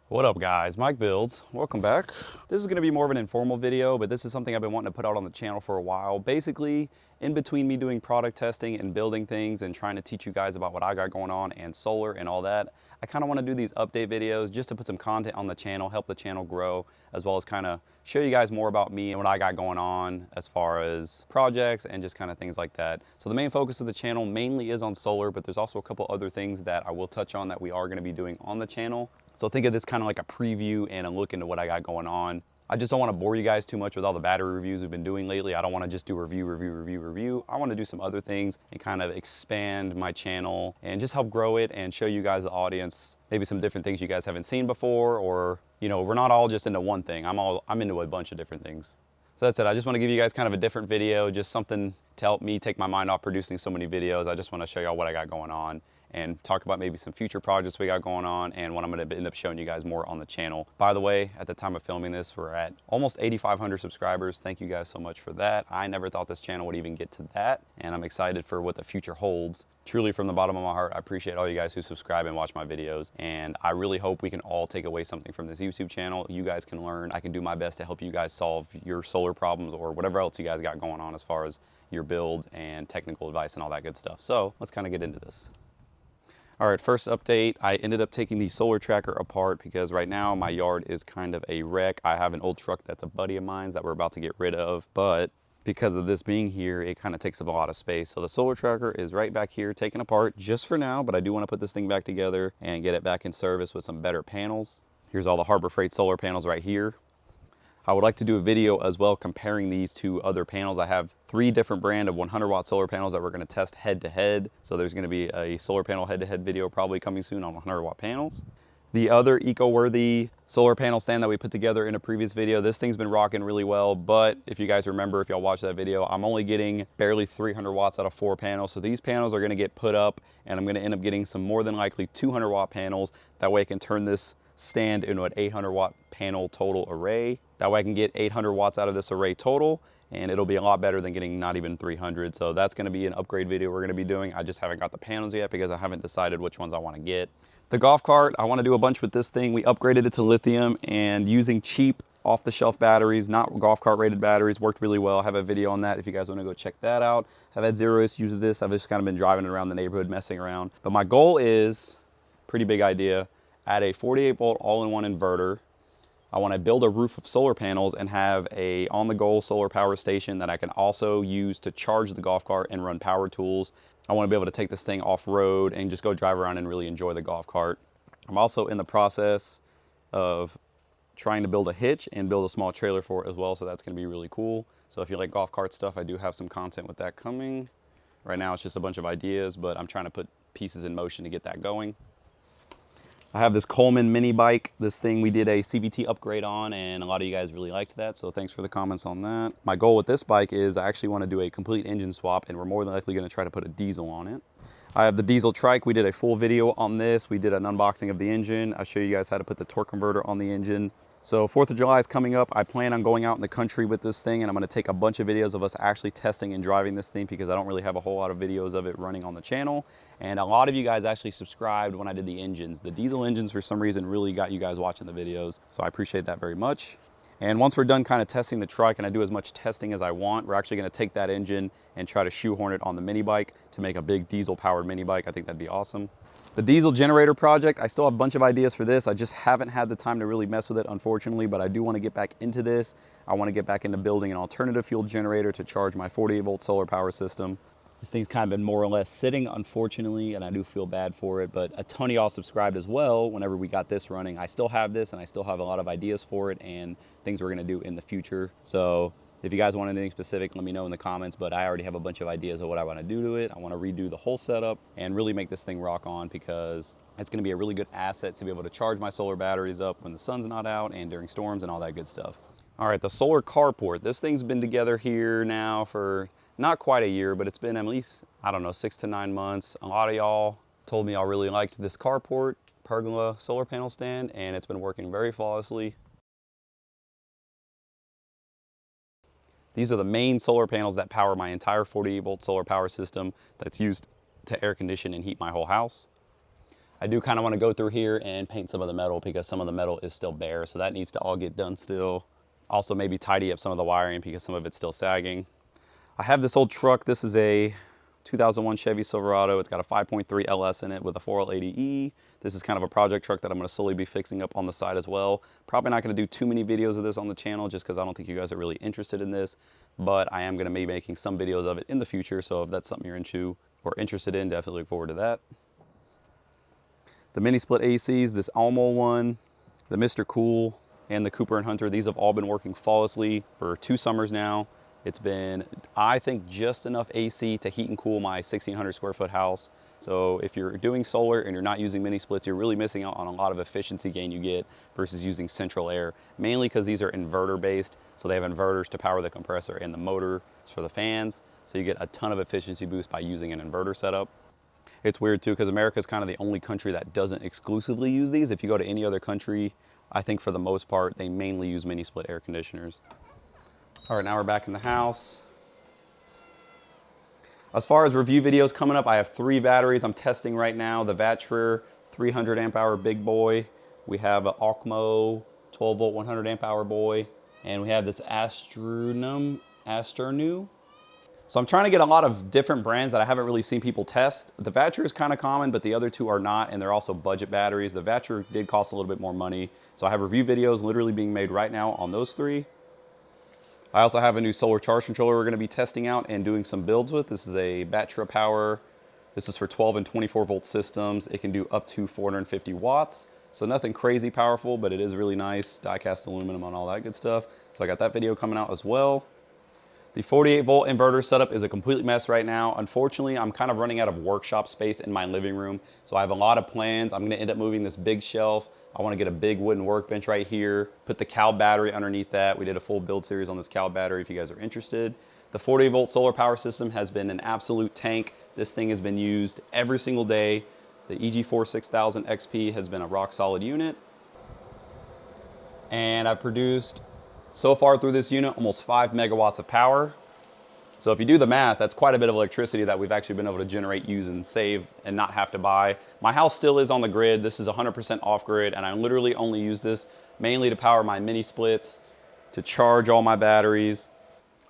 What up guys, Mike Builds, welcome back. This is gonna be more of an informal video, but this is something I've been wanting to put out on the channel for a while. Basically, in between me doing product testing and building things and trying to teach you guys about what I got going on and solar and all that, I kind of want to do these update videos just to put some content on the channel, help the channel grow, as well as kind of show you guys more about me and what I got going on as far as projects and just kind of things like that. So the main focus of the channel mainly is on solar, but there's also a couple other things that I will touch on that we are going to be doing on the channel. So think of this kind of like a preview and a look into what I got going on. I just don't want to bore you guys too much with all the battery reviews we've been doing lately. I don't want to just do review. I want to do some other things and kind of expand my channel and just help grow it and show you guys, the audience, maybe some different things you guys haven't seen before, or, you know, we're not all just into one thing. I'm into a bunch of different things. So that's it. I just want to give you guys kind of a different video, just something to help me take my mind off producing so many videos. I just want to show y'all what I got going on and talk about maybe some future projects we got going on and what I'm going to end up showing you guys more on the channel. By the way, at the time of filming this, we're at almost 8,500 subscribers. Thank you guys so much for that. I never thought this channel would even get to that, and I'm excited for what the future holds. Truly, from the bottom of my heart, I appreciate all you guys who subscribe and watch my videos, and I really hope we can all take away something from this YouTube channel. You guys can learn. I can do my best to help you guys solve your solar problems or whatever else you guys got going on as far as your build and technical advice and all that good stuff. So let's kind of get into this. All right, first update, I ended up taking the solar tracker apart because right now my yard is kind of a wreck. I have an old truck that's a buddy of mine's that we're about to get rid of, but because of this being here, it kind of takes up a lot of space. So the solar tracker is right back here taken apart just for now, but I do want to put this thing back together and get it back in service with some better panels. Here's all the Harbor Freight solar panels right here. I would like to do a video as well comparing these to other panels. I have 3 different brand of 100-watt solar panels that we're going to test head to head. So there's going to be a solar panel head-to-head video probably coming soon on 100-watt panels. The other eco-worthy solar panel stand that we put together in a previous video, this thing's been rocking really well, but if you guys remember, if y'all watched that video, I'm only getting barely 300 watts out of 4 panels. So these panels are going to get put up, and I'm going to end up getting some more than likely 200-watt panels. That way I can turn this stand into an 800-watt panel total array. That way I can get 800 watts out of this array total, and it'll be a lot better than getting not even 300. So that's going to be an upgrade video we're going to be doing. I just haven't got the panels yet because I haven't decided which ones I want to get. The golf cart, I want to do a bunch with this thing. We upgraded it to lithium, and using cheap off-the-shelf batteries, not golf cart rated batteries, worked really well. I have a video on that if you guys want to go check that out. I've had zero issues with this. I've just kind of been driving around the neighborhood messing around. But my goal is, pretty big idea, add a 48-volt all-in-one inverter. I want to build a roof of solar panels and have a on-the-go solar power station that I can also use to charge the golf cart and run power tools. I want to be able to take this thing off-road and just go drive around and really enjoy the golf cart. I'm also in the process of trying to build a hitch and build a small trailer for it as well, so that's going to be really cool. So if you like golf cart stuff, I do have some content with that coming. Right now it's just a bunch of ideas, but I'm trying to put pieces in motion to get that going. I have this Coleman mini bike. This thing we did a CVT upgrade on, and a lot of you guys really liked that, so thanks for the comments on that. My goal with this bike is I actually want to do a complete engine swap, and we're more than likely going to try to put a diesel on it. I have the diesel trike. We did a full video on this. We did an unboxing of the engine. I'll show you guys how to put the torque converter on the engine. So 4th of July is coming up. I plan on going out in the country with this thing, and I'm going to take a bunch of videos of us actually testing and driving this thing because I don't really have a whole lot of videos of it running on the channel. And a lot of you guys actually subscribed when I did the engines. The diesel engines, for some reason, really got you guys watching the videos. So I appreciate that very much. And once we're done kind of testing the trike and I do as much testing as I want, we're actually going to take that engine and try to shoehorn it on the mini bike to make a big diesel powered mini bike. I think that'd be awesome. The diesel generator project, I still have a bunch of ideas for this. I just haven't had the time to really mess with it, unfortunately, but I do want to get back into this. I want to get back into building an alternative fuel generator to charge my 48-volt solar power system. This thing's kind of been more or less sitting, unfortunately, and I do feel bad for it, but a ton of y'all subscribed as well whenever we got this running. I still have this, and I still have a lot of ideas for it and things we're going to do in the future. So if you guys want anything specific, let me know in the comments, but I already have a bunch of ideas of what I want to do to it. I want to redo the whole setup and really make this thing rock on because it's going to be a really good asset to be able to charge my solar batteries up when the sun's not out and during storms and all that good stuff. All right, the solar carport. This thing's been together here now for not quite a year, but it's been at least, I don't know, 6 to 9 months. A lot of y'all told me y'all really liked this carport pergola solar panel stand, and it's been working very flawlessly. These are the main solar panels that power my entire 48-volt solar power system that's used to air condition and heat my whole house. I do kind of want to go through here and paint some of the metal because some of the metal is still bare, so that needs to all get done still. Also maybe tidy up some of the wiring because some of it's still sagging. I have this old truck. This is a 2001 Chevy Silverado. It's got a 5.3 LS in it with a 4L80E. This is kind of a project truck that I'm going to slowly be fixing up on the side as well. Probably not going to do too many videos of this on the channel just because I don't think you guys are really interested in this, but I am going to be making some videos of it in the future, so if that's something you're into or interested in, definitely look forward to that. The mini split ACs, this Almo one, the Mr. Cool, and the Cooper and Hunter, these have all been working flawlessly for 2 summers now. It's been, I think, just enough AC to heat and cool my 1,600 square foot house. So if you're doing solar and you're not using mini splits, you're really missing out on a lot of efficiency gain you get versus using central air, mainly because these are inverter based. So they have inverters to power the compressor and the motors for the fans. So you get a ton of efficiency boost by using an inverter setup. It's weird too, because America is kind of the only country that doesn't exclusively use these. If you go to any other country, I think for the most part, they mainly use mini split air conditioners. All right, now we're back in the house. As far as review videos coming up, I have 3 batteries I'm testing right now. The Vatra 300 amp hour big boy. We have an Okmo 12 volt 100 amp hour boy. And we have this Asternu. So I'm trying to get a lot of different brands that I haven't really seen people test. The Vatra is kind of common, but the other 2 are not, and they're also budget batteries. The Vatra did cost a little bit more money. So I have review videos literally being made right now on those 3. I also have a new solar charge controller we're going to be testing out and doing some builds with. This is a Vatra Power. This is for 12 and 24 volt systems. It can do up to 450 watts. So nothing crazy powerful, but it is really nice. Die-cast aluminum and all that good stuff. So I got that video coming out as well. The 48 volt inverter setup is a complete mess right now. Unfortunately, I'm kind of running out of workshop space in my living room. So I have a lot of plans. I'm going to end up moving this big shelf. I want to get a big wooden workbench right here, put the Cal battery underneath that. We did a full build series on this Cal battery if you guys are interested. The 48 volt solar power system has been an absolute tank. This thing has been used every single day. The EG4 6000 XP has been a rock solid unit. And I've produced, so far through this unit, almost 5 megawatts of power. So if you do the math, that's quite a bit of electricity that we've actually been able to generate, use, and save and not have to buy. My house still is on the grid. This is 100% off grid, and I literally only use this mainly to power my mini splits, to charge all my batteries.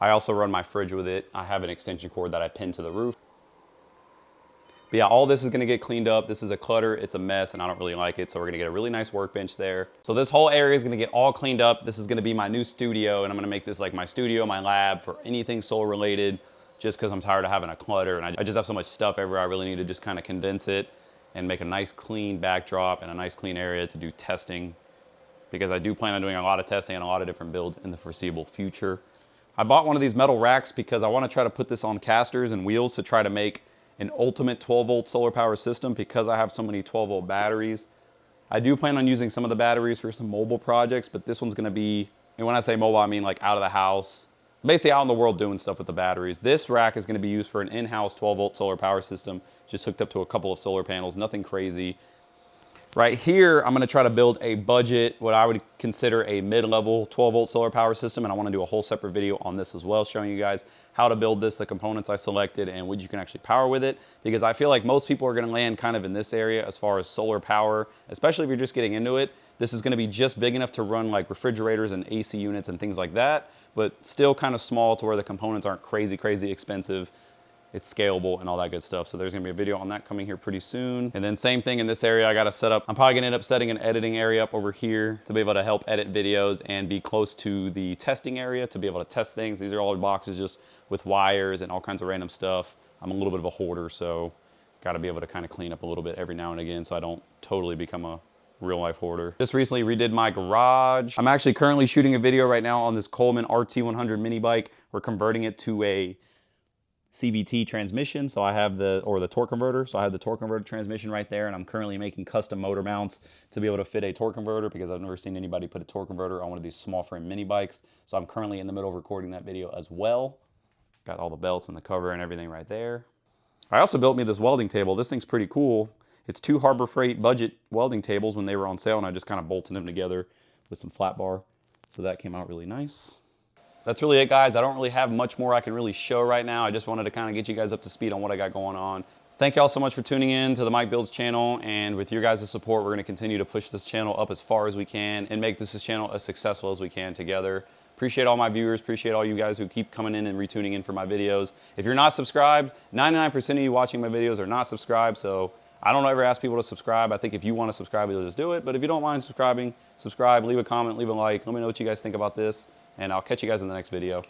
I also run my fridge with it. I have an extension cord that I pin to the roof. But yeah, all this is gonna get cleaned up. This is a clutter, it's a mess, and I don't really like it, so we're gonna get a really nice workbench there. So this whole area is gonna get all cleaned up. This is gonna be my new studio, and I'm gonna make this like my studio, my lab for anything solar related, just because I'm tired of having a clutter, and I just have so much stuff everywhere. I really need to just kind of condense it and make a nice clean backdrop and a nice clean area to do testing, because I do plan on doing a lot of testing and a lot of different builds in the foreseeable future. I bought one of these metal racks because I wanna try to put this on casters and wheels to try to make an ultimate 12 volt solar power system because I have so many 12 volt batteries. I do plan on using some of the batteries for some mobile projects, but this one's gonna be, and when I say mobile, I mean like out of the house, basically out in the world doing stuff with the batteries. This rack is gonna be used for an in-house 12 volt solar power system, just hooked up to a couple of solar panels, nothing crazy. Right here, I'm gonna try to build a budget, what I would consider a mid-level 12 volt solar power system, and I wanna do a whole separate video on this as well, showing you guys how to build this, the components I selected, and what you can actually power with it, because I feel like most people are gonna land kind of in this area as far as solar power, especially if you're just getting into it. This is gonna be just big enough to run like refrigerators and AC units and things like that, but still kind of small to where the components aren't crazy, crazy expensive. It's scalable and all that good stuff. So there's gonna be a video on that coming here pretty soon. And then same thing in this area, I gotta set up, I'm probably gonna end up setting an editing area up over here to be able to help edit videos and be close to the testing area to be able to test things. These are all boxes just with wires and all kinds of random stuff. I'm a little bit of a hoarder, so gotta be able to kind of clean up a little bit every now and again so I don't totally become a real life hoarder. Just recently redid my garage. I'm actually currently shooting a video right now on this Coleman RT100 mini bike. We're converting it to a CVT transmission, so I have the torque converter. So I have the torque converter transmission right there, and I'm currently making custom motor mounts to be able to fit a torque converter because I've never seen anybody put a torque converter on one of these small frame mini bikes. So I'm currently in the middle of recording that video as well. Got all the belts and the cover and everything right there. I also built me this welding table. This thing's pretty cool. It's 2 Harbor Freight budget welding tables when they were on sale, and I just kind of bolted them together with some flat bar. So that came out really nice. That's really it, guys. I don't really have much more I can really show right now. I just wanted to kind of get you guys up to speed on what I got going on. Thank y'all so much for tuning in to the MikeBuilds channel, and with your guys' support, we're gonna continue to push this channel up as far as we can and make this channel as successful as we can together. Appreciate all my viewers, appreciate all you guys who keep coming in and retuning in for my videos. If you're not subscribed, 99% of you watching my videos are not subscribed, so I don't ever ask people to subscribe. I think if you want to subscribe, you'll just do it. But if you don't mind subscribing, subscribe, leave a comment, leave a like. Let me know what you guys think about this, and I'll catch you guys in the next video.